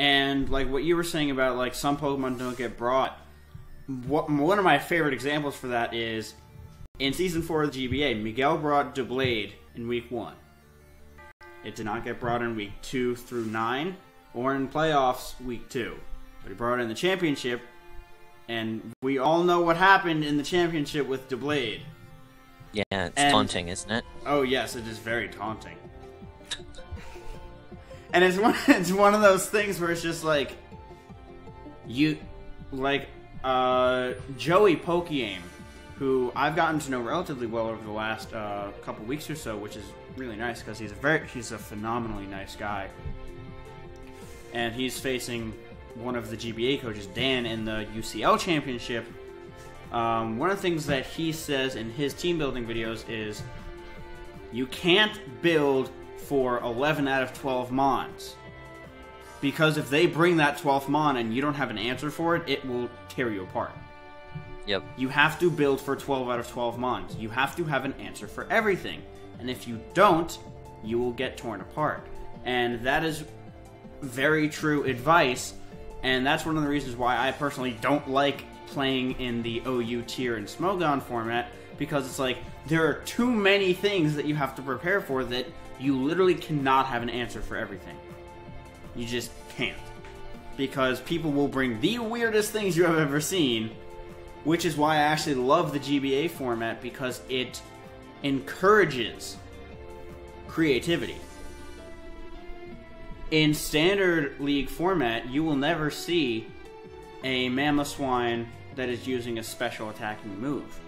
And like what you were saying about like some Pokemon don't get brought, one of my favorite examples for that is in Season 4 of the GBA, Miguel brought Doublade in Week 1. It did not get brought in Week 2 through 9, or in Playoffs Week 2. But he brought it in the Championship, and we all know what happened in the Championship with Doublade. Yeah, it's taunting, isn't it? Oh yes, it is very taunting. And it's one of those things where it's just like Joey Pokeaim, who I've gotten to know relatively well over the last couple weeks or so, which is really nice because he's a phenomenally nice guy. And he's facing one of the GBA coaches, Dan, in the UCL Championship. One of the things that he says in his team building videos is you can't build for 11 out of 12 Mons. Because if they bring that 12th Mon and you don't have an answer for it, it will tear you apart. Yep. You have to build for 12 out of 12 Mons. You have to have an answer for everything. And if you don't, you will get torn apart. And that is very true advice. And that's one of the reasons why I personally don't like playing in the OU tier and Smogon format. Because it's like, there are too many things that you have to prepare for that you literally cannot have an answer for everything. You just can't. Because people will bring the weirdest things you have ever seen, which is why I actually love the GBA format, because it encourages creativity. In Standard League format, you will never see a Mamoswine that is using a special attacking move.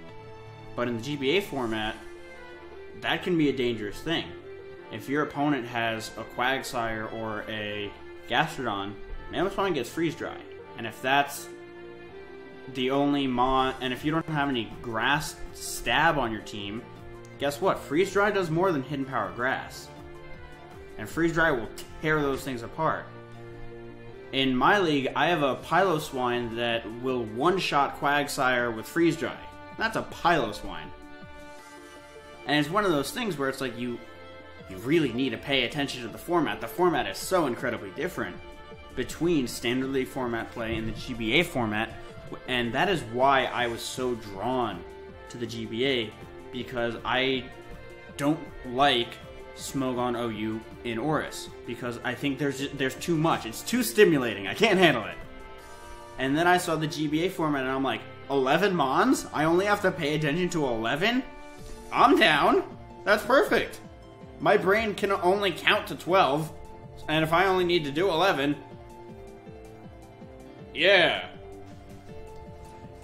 But in the GBA format, that can be a dangerous thing. If your opponent has a Quagsire or a Gastrodon, Mamoswine gets Freeze Dry. And if that's the only Mon, and if you don't have any Grass Stab on your team, guess what? Freeze Dry does more than Hidden Power Grass. And Freeze Dry will tear those things apart. In my league, I have a Piloswine that will one-shot Quagsire with Freeze Dry. That's a Piloswine. And it's one of those things where it's like you really need to pay attention to the format. The format is so incredibly different between Standard League format play and the GBA format, and that is why I was so drawn to the GBA, because I don't like Smogon OU in Oris, because I think there's too much. It's too stimulating. I can't handle it. And then I saw the GBA format, and I'm like, 11 Mons? I only have to pay attention to 11? I'm down. That's perfect. My brain can only count to 12, and if I only need to do 11, yeah.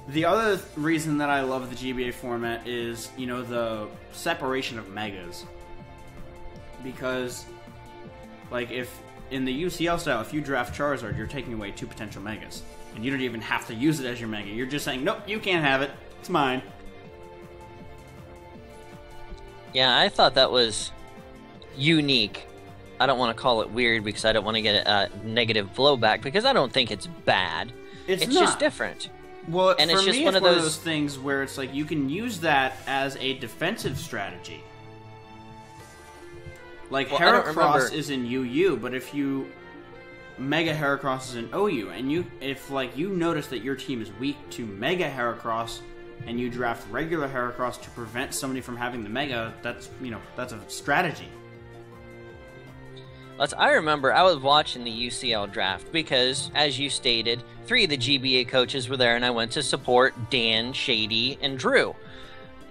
The other reason that I love the GBA format is, you know, the separation of megas. Because, like, if in the UCL style, if you draft Charizard, you're taking away 2 potential megas. And you don't even have to use it as your mega. You're just saying, nope, you can't have it. It's mine. Yeah, I thought that was unique. I don't want to call it weird because I don't want to get a negative blowback, because I don't think it's bad. It's just different. Well, and for it's just me, one it's of those things where it's like you can use that as a defensive strategy. Like, well, Heracross is in UU, but if you Mega Heracross is in OU, and if you notice that your team is weak to Mega Heracross, and you draft regular Heracross to prevent somebody from having the Mega, that's a strategy. I remember I was watching the UCL draft because, as you stated, 3 of the GBA coaches were there, and I went to support Dan, Shady, and Drew.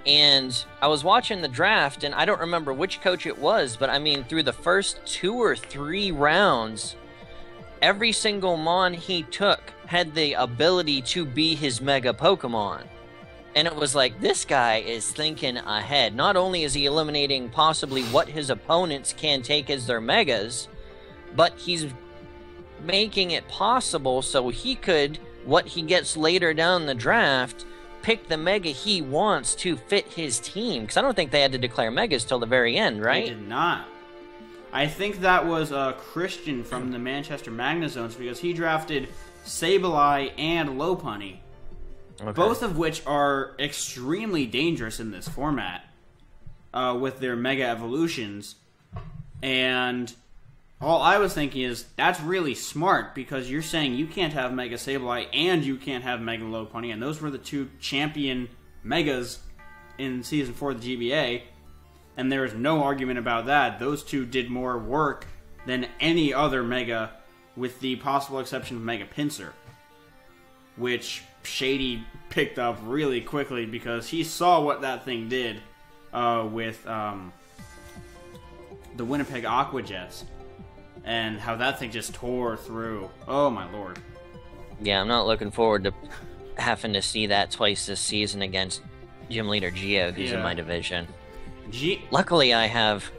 And I was watching the draft, and I don't remember which coach it was, but I mean, through the first 2 or 3 rounds, every single Mon he took had the ability to be his Mega Pokemon. And it was like, this guy is thinking ahead. Not only is he eliminating possibly what his opponents can take as their Megas, but he's making it possible so he could, what he gets later down the draft, pick the Mega he wants to fit his team. Because I don't think they had to declare Megas till the very end, right? They did not. I think that was Christian from the Manchester Magnazones, because he drafted Sableye and Lopunny. Okay. Both of which are extremely dangerous in this format with their Mega Evolutions. And All I was thinking is, that's really smart, because you're saying you can't have Mega Sableye and you can't have Mega Lopunny, and those were the two champion Megas in Season 4 of the GBA, and there is no argument about that. Those two did more work than any other Mega, with the possible exception of Mega Pinsir, which Shady picked up really quickly because he saw what that thing did with the Winnipeg Aqua Jets, and how that thing just tore through. Oh my lord. Yeah, I'm not looking forward to having to see that twice this season against Gym Leader Geo, who's in my division. Luckily, I have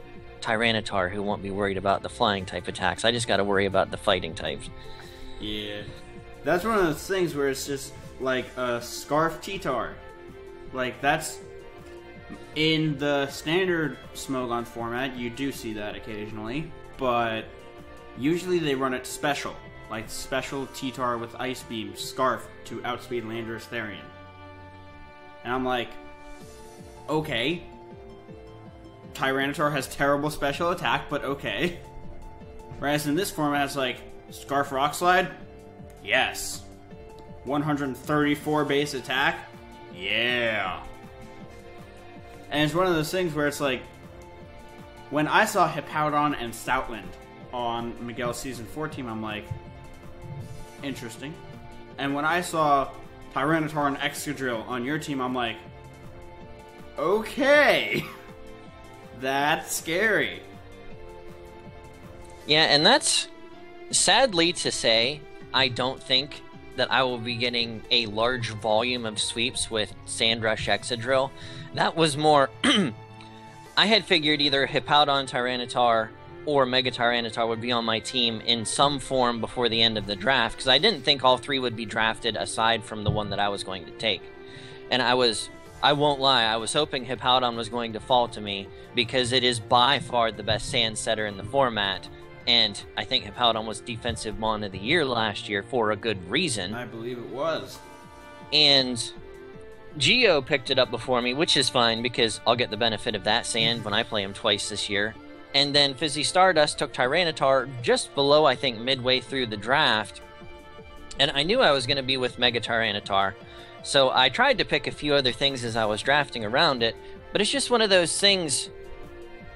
Tyranitar, who won't be worried about the flying type attacks. I just got to worry about the fighting types. Yeah. That's one of those things where it's just like a Scarf T-Tar. Like, that's... In the standard Smogon format, you do see that occasionally, but usually they run it special. Like special T-Tar with Ice Beam, Scarf to outspeed Landorus Therian. And I'm like, okay. Tyranitar has terrible special attack, but okay. Whereas in this format, it's like, Scarf Rock Slide? Yes. 134 base attack? Yeah. And it's one of those things where it's like, when I saw Hippowdon and Stoutland on Miguel's Season 4 team, I'm like, interesting. And when I saw Tyranitar and Excadrill on your team, I'm like, okay. That's scary. Yeah, and that's, sadly to say, I don't think that I will be getting a large volume of sweeps with Sandrush Excadrill. That was more... I had figured either Hippowdon Tyranitar or Mega Tyranitar would be on my team in some form before the end of the draft, because I didn't think all three would be drafted aside from the one that I was going to take. And I won't lie, I was hoping Hippowdon was going to fall to me, because it is by far the best sand setter in the format, and I think Hippowdon was Defensive Mon of the Year last year for a good reason. I believe it was. And Geo picked it up before me, which is fine, because I'll get the benefit of that sand when I play him twice this year. And then Fizzy Stardust took Tyranitar just below, I think, midway through the draft. And I knew I was going to be with Mega Tyranitar. So I tried to pick a few other things as I was drafting around it, but it's just one of those things.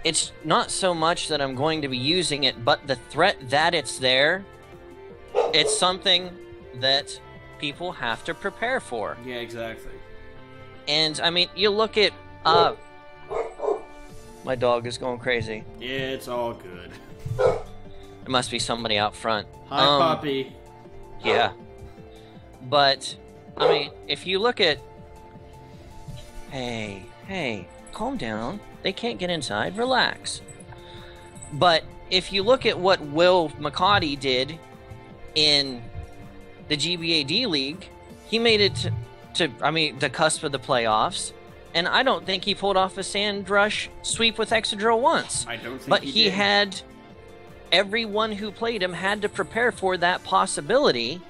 It's not so much that I'm going to be using it, but the threat that it's there, it's something that people have to prepare for. Yeah, exactly. And, I mean, you look at... my dog is going crazy. Yeah, it's all good. There must be somebody out front. Hi, puppy. Yeah. But, I mean, if you look at... Hey, calm down. They can't get inside. Relax. But if you look at what Will McCaughty did in the GBAD League, he made it to the cusp of the playoffs, and I don't think he pulled off a Sand Rush sweep with Excadrill once. I don't think but he did. Had... Everyone who played him had to prepare for that possibility,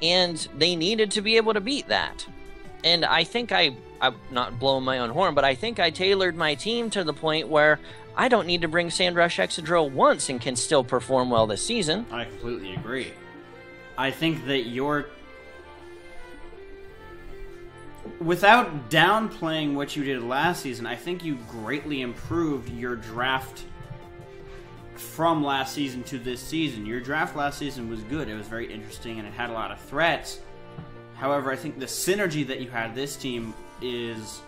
and they needed to be able to beat that. And I think I'm not blowing my own horn, but I think I tailored my team to the point where I don't need to bring Sandrush Excadrill once and can still perform well this season. I completely agree. I think that without downplaying what you did last season, I think you greatly improved your draft from last season to this season. Your draft last season was good. It was very interesting, and it had a lot of threats. However, I think the synergy that you had this team is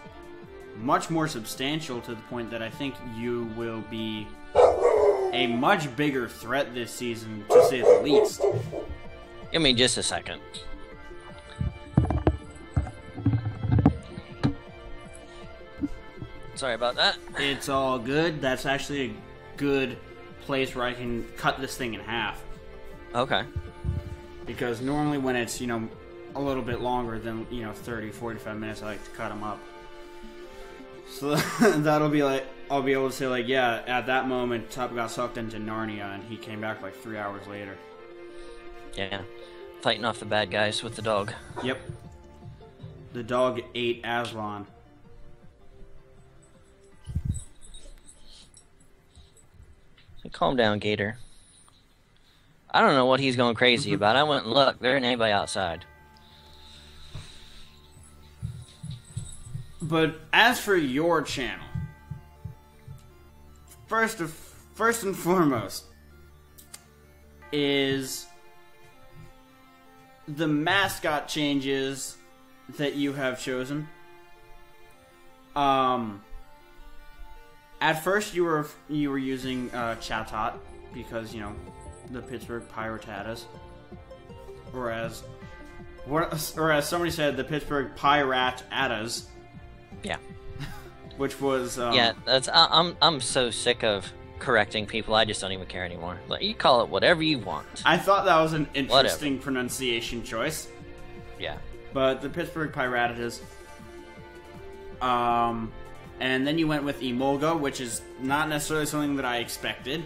much more substantial, to the point that I think you will be a much bigger threat this season, to say the least. Give me just a second. Sorry about that. It's all good. That's actually a good place where I can cut this thing in half. Okay. Because normally when it's, a little bit longer than, 30, 45 minutes, I like to cut them up. So that'll be like, I'll be able to say, like, yeah, at that moment, Top got sucked into Narnia, and he came back like 3 hours later. Yeah. Fighting off the bad guys with the dog. Yep. The dog ate Aslan. So calm down, Gator. I don't know what he's going crazy about. I went and looked. There ain't anybody outside. But as for your channel, first and foremost is the mascot changes that you have chosen. At first you were using Chatot because, you know, the Pittsburgh Piratas, or as somebody said, the Pittsburgh Pirate-atas. Yeah. Which was yeah, that's I'm so sick of correcting people. I just don't even care anymore. Like, you call it whatever you want. I thought that was an interesting pronunciation choice. Yeah. But the Pittsburgh Piratas. And then you went with Emolga, which is not necessarily something that I expected.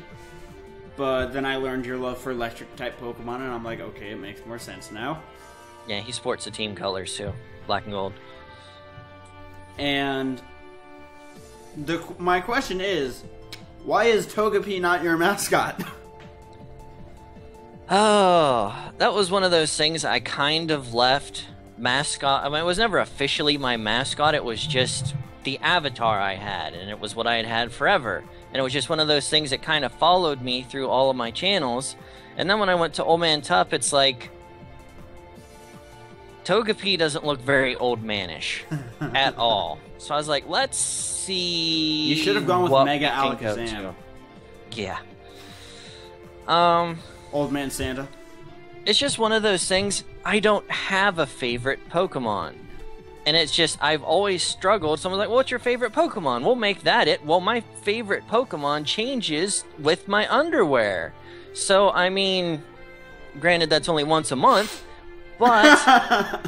But then I learned your love for electric-type Pokemon, and I'm like, okay, it makes more sense now. Yeah, he sports the team colors, too. Black and gold. And my question is, why is Togepi not your mascot? Oh, that was one of those things I kind of left mascot. I mean, it was never officially my mascot. It was just the avatar I had, and it was what I had had forever. And it was just one of those things that kind of followed me through all of my channels. And then when I went to OldManTup, it's like, Togepi doesn't look very old manish at all. So I was like, let's see. You should have gone with Mega Alakazam. Yeah. Old Man Santa. It's just one of those things. I don't have a favorite Pokemon. And it's just, I've always struggled. Someone's like, what's your favorite Pokemon? We'll make that it. Well, my favorite Pokemon changes with my underwear. So, I mean, granted, that's only once a month. But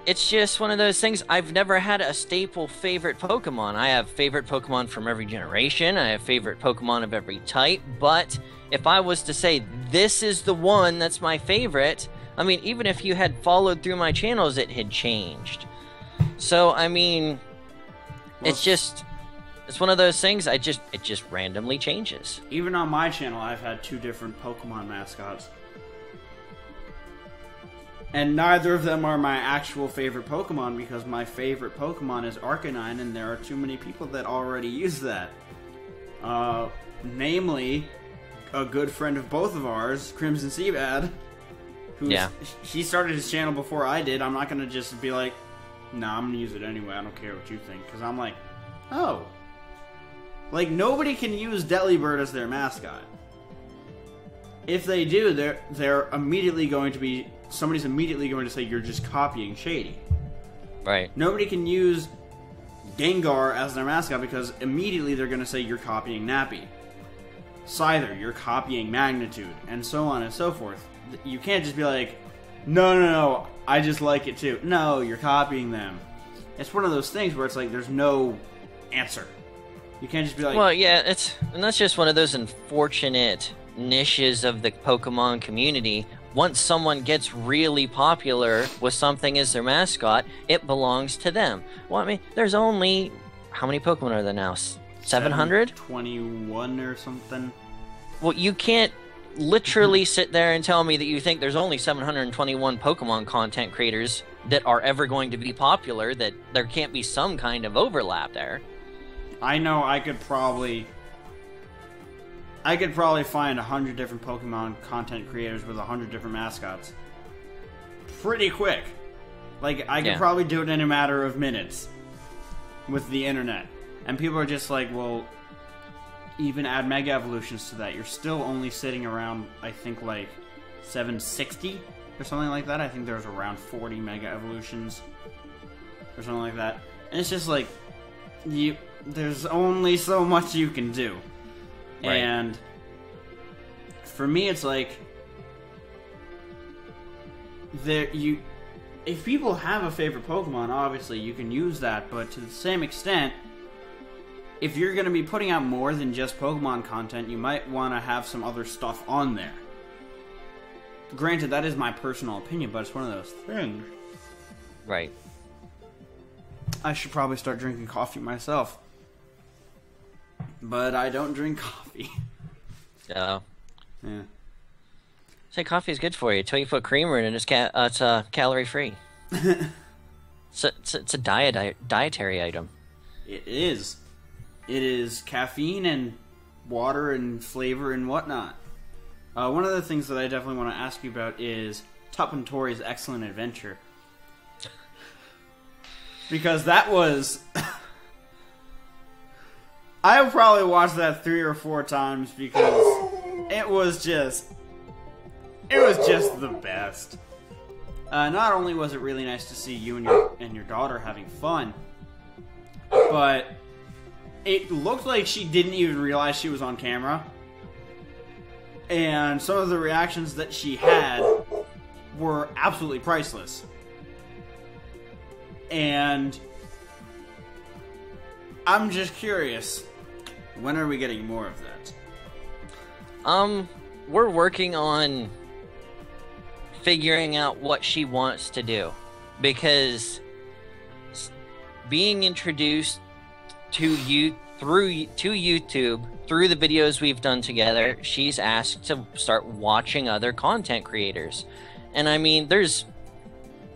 it's just one of those things. I've never had a staple favorite Pokemon. I have favorite Pokemon from every generation. I have favorite Pokemon of every type. But if I was to say, this is the one that's my favorite, I mean, even if you had followed through my channels, it had changed. So, I mean, well, it's one of those things. It just randomly changes. Even on my channel, I've had 2 different Pokemon mascots. And neither of them are my actual favorite Pokemon, because my favorite Pokemon is Arcanine, and there are too many people that already use that. Namely, a good friend of both of ours, Crimson Seabad. He started his channel before I did. I'm not going to just be like, nah, I'm going to use it anyway. I don't care what you think. Because I'm like, oh. Like, nobody can use Delibird as their mascot. If they do, they're immediately going to be... Somebody's immediately going to say, you're just copying Shady. Right. Nobody can use Gengar as their mascot because immediately they're going to say, you're copying Nappy. Scyther, you're copying Magnitude. And so on and so forth. You can't just be like, no, I just like it too. No, you're copying them. It's one of those things where it's like, there's no answer. You can't just be like... Well, yeah, and that's just one of those unfortunate niches of the Pokemon community. Once someone gets really popular with something as their mascot, it belongs to them. Well, I mean, there's only... How many Pokemon are there now? 700? 21 or something. Well, you can't literally sit there and tell me that you think there's only 721 Pokemon content creators that are ever going to be popular, that there can't be some kind of overlap there. I know I could probably find 100 different Pokemon content creators with 100 different mascots pretty quick. Like, I could probably do it in a matter of minutes with the internet. And people are just like, well, even add Mega Evolutions to that, you're still only sitting around, I think, like 760 or something like that. I think there's around 40 Mega Evolutions or something like that. And it's just like, there's only so much you can do. Right. And for me, it's like, if people have a favorite Pokemon, obviously you can use that, but to the same extent, if you're going to be putting out more than just Pokemon content, you might want to have some other stuff on there. Granted, that is my personal opinion, but it's one of those things. Right. I should probably start drinking coffee myself. But I don't drink coffee. Yeah. Yeah. Say coffee is good for you. Till you put creamer in it, it's calorie free. It's a dietary item. It is. It is caffeine and water and flavor and whatnot. One of the things that I definitely want to ask you about is Tup and Tori's Excellent Adventure. Because that was... I probably watched that 3 or 4 times because it was just the best. Not only was it really nice to see you and your daughter having fun, but it looked like she didn't even realize she was on camera. And some of the reactions that she had were absolutely priceless. And I'm just curious, when are we getting more of that? We're working on figuring out what she wants to do, because being introduced to you through YouTube, through the videos we've done together, she's asked to start watching other content creators. And I mean, there's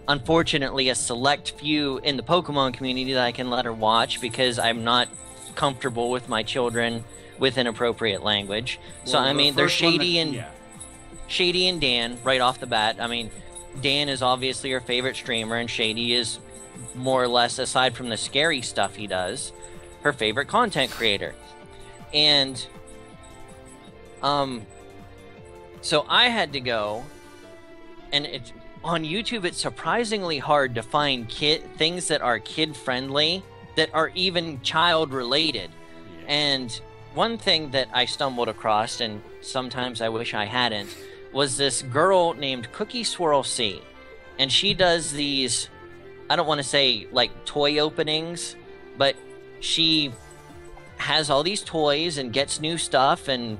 unfortunately a select few in the Pokemon community that I can let her watch because I'm not comfortable with my children with inappropriate language. Well, so I mean, there's Shady and Dan right off the bat. I mean, Dan is obviously her favorite streamer, and Shady is more or less, aside from the scary stuff he does, her favorite content creator. And so I had to go, and on YouTube it's surprisingly hard to find things that are kid friendly that are even child related. Yeah. And one thing that I stumbled across, and sometimes I wish I hadn't, was this girl named Cookie Swirl C. And she does these, I don't want to say like toy openings, but she has all these toys and gets new stuff, and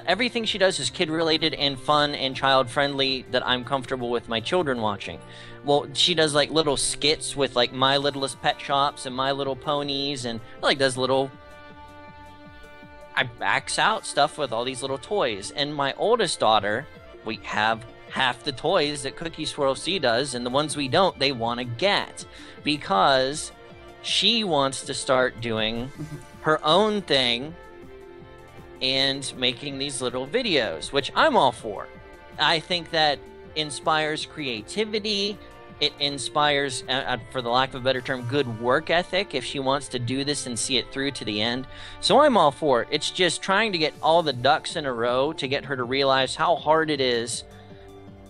everything she does is kid related and fun and child friendly that I'm comfortable with my children watching. Well, she does like little skits with like My Littlest Pet Shops and My Little Ponies, and like does little, I backs out stuff with all these little toys. And my oldest daughter, we have half the toys that Cookie Swirl C does, and the ones we don't, they want to get, because she wants to start doing her own thing and making these little videos, which I'm all for. I think that inspires creativity. It inspires, for the lack of a better term, good work ethic if she wants to do this and see it through to the end. So I'm all for it. It's just trying to get all the ducks in a row to get her to realize how hard it is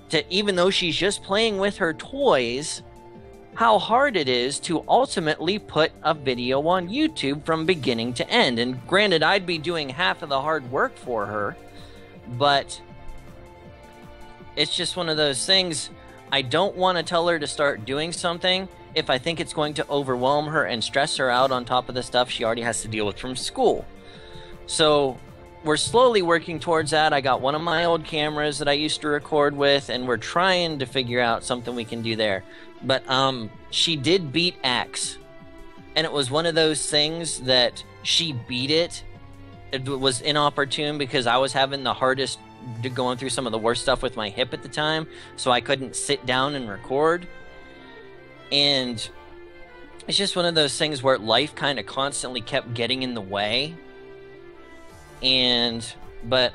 to, even though she's just playing with her toys, how hard it is to ultimately put a video on YouTube from beginning to end. And granted, I'd be doing half of the hard work for her, but it's just one of those things. I don't want to tell her to start doing something if I think it's going to overwhelm her and stress her out on top of the stuff she already has to deal with from school. So we're slowly working towards that. I got one of my old cameras that I used to record with, and we're trying to figure out something we can do there. But she did beat X, and it was one of those things that she beat it. It was inopportune because I was having the hardest, going through some of the worst stuff with my hip at the time, so I couldn't sit down and record. And it's just one of those things where life kind of constantly kept getting in the way. But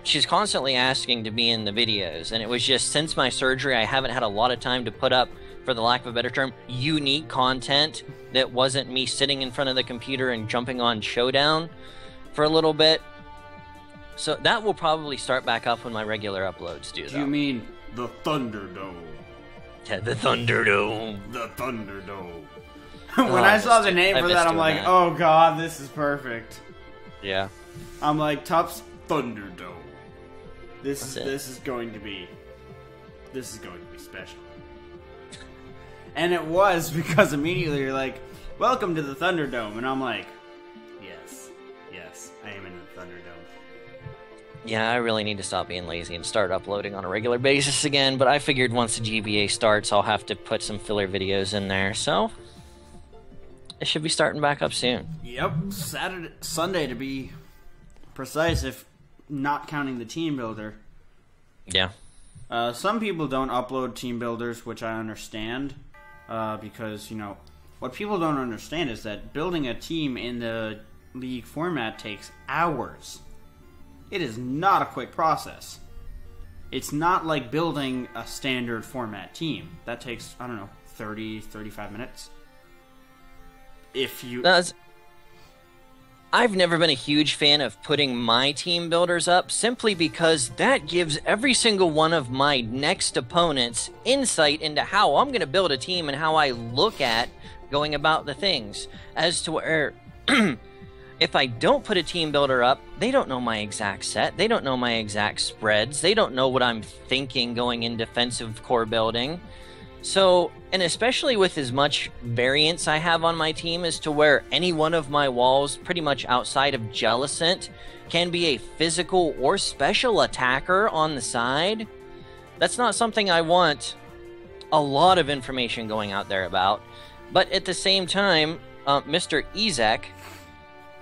she's constantly asking to be in the videos, and it was just, since my surgery, I haven't had a lot of time to put up, for the lack of a better term, unique content that wasn't me sitting in front of the computer and jumping on Showdown for a little bit. So that will probably start back up when my regular uploads do, though. You mean the Thunderdome? Yeah, the Thunderdome. The Thunderdome. When I saw the name for that, I'm like, oh god, this is perfect. Yeah. I'm like, Tup's Thunderdome. This is going to be special. And it was, because immediately you're like, welcome to the Thunderdome, and I'm like, yes, I am in the Thunderdome. Yeah, I really need to stop being lazy and start uploading on a regular basis again, but I figured once the GBA starts, I'll have to put some filler videos in there, so it should be starting back up soon. Yep, Sunday to be precise, if not counting the team builder. Yeah. Some people don't upload team builders, which I understand, because, what people don't understand is that building a team in the League format takes hours. It is not a quick process. It's not like building a standard format team. That takes, 30, 35 minutes. If you... I've never been a huge fan of putting my team builders up simply because that gives every single one of my next opponents insight into how I'm going to build a team and how I look at going about the things. As to where if I don't put a team builder up, they don't know my exact set. They don't know my exact spreads. They don't know what I'm thinking going in defensive core building. So, and especially with as much variance I have on my team as to where any one of my walls, pretty much outside of Jellicent, can be a physical or special attacker on the side, that's not something I want a lot of information going out there about. But at the same time, Mr. Ezek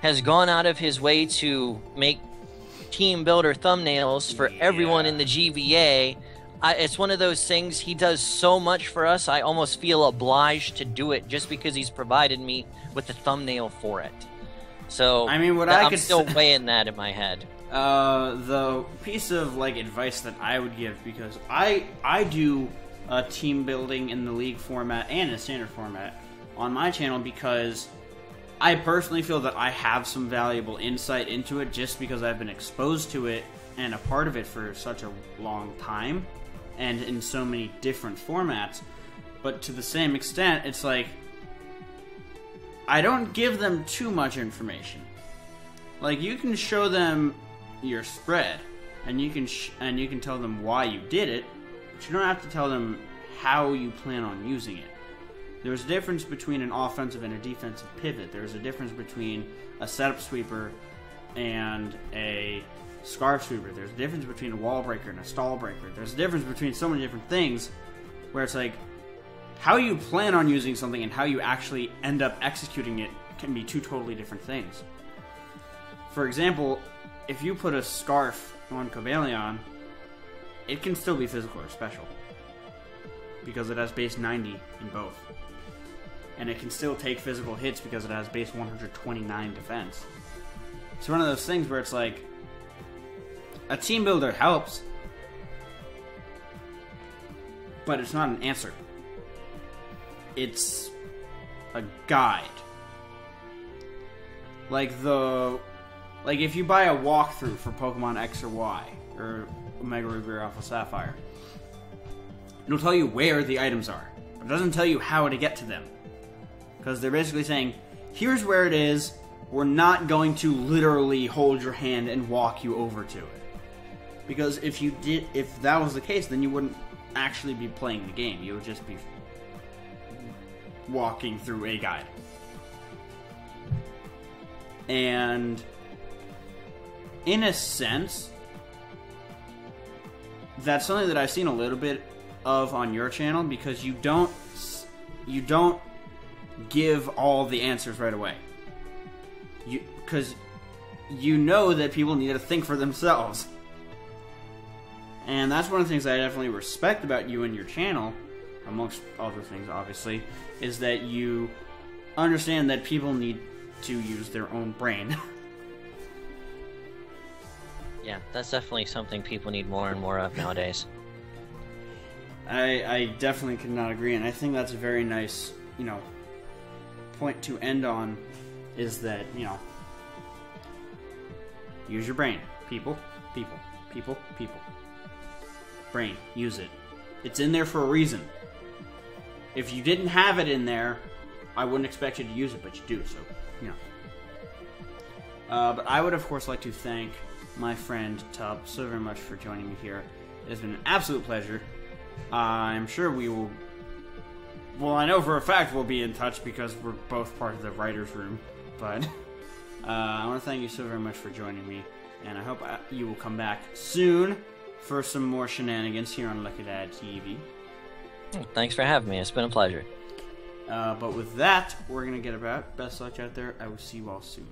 has gone out of his way to make team builder thumbnails for everyone in the GVA. It's one of those things, he does so much for us, I almost feel obliged to do it just because he's provided me with the thumbnail for it. So, I'm still weighing that in my head. The piece of, advice that I would give, because I do team building in the League format and in the standard format on my channel, because I personally feel that I have some valuable insight into it just because I've been exposed to it and a part of it for such a long time. And in so many different formats. But to the same extent, it's like, I don't give them too much information. Like, you can show them your spread, and you can tell them why you did it, but you don't have to tell them how you plan on using it. There's a difference between an offensive and a defensive pivot. There's a difference between a setup sweeper and a scarf sweeper. There's a difference between a wall breaker and a stall breaker. There's a difference between so many different things where it's like, how you plan on using something and how you actually end up executing it can be two totally different things. For example, if you put a scarf on Cobalion, it can still be physical or special because it has base 90 in both. And it can still take physical hits because it has base 129 defense. It's one of those things where it's like, a team builder helps, but it's not an answer. It's a guide. Like if you buy a walkthrough for Pokemon X or Y, or Omega Ruby or Alpha Sapphire, it'll tell you where the items are, but it doesn't tell you how to get to them. Because they're basically saying, here's where it is, we're not going to literally hold your hand and walk you over to it. Because if that was the case, then you wouldn't actually be playing the game. You would just be walking through a guide. And in a sense, that's something that I've seen a little bit of on your channel, because you don't give all the answers right away. Because you know that people need to think for themselves. And that's one of the things I definitely respect about you and your channel, amongst other things, obviously, is that you understand that people need to use their own brain. Yeah, that's definitely something people need more and more of nowadays. I definitely could not agree, and I think that's a very nice, point to end on, is that, use your brain. People. Brain, use it. It's in there for a reason. If you didn't have it in there, I wouldn't expect you to use it, but you do, so, But I would, of course, like to thank my friend Tub so very much for joining me here. It has been an absolute pleasure. I'm sure we will... Well, I know for a fact we'll be in touch because we're both part of the writer's room, but I want to thank you so very much for joining me, and I hope you will come back soon for some more shenanigans here on Lucky Dad TV. Thanks for having me. It's been a pleasure. But with that, we're going to get about. Best luck out there. I will see you all soon.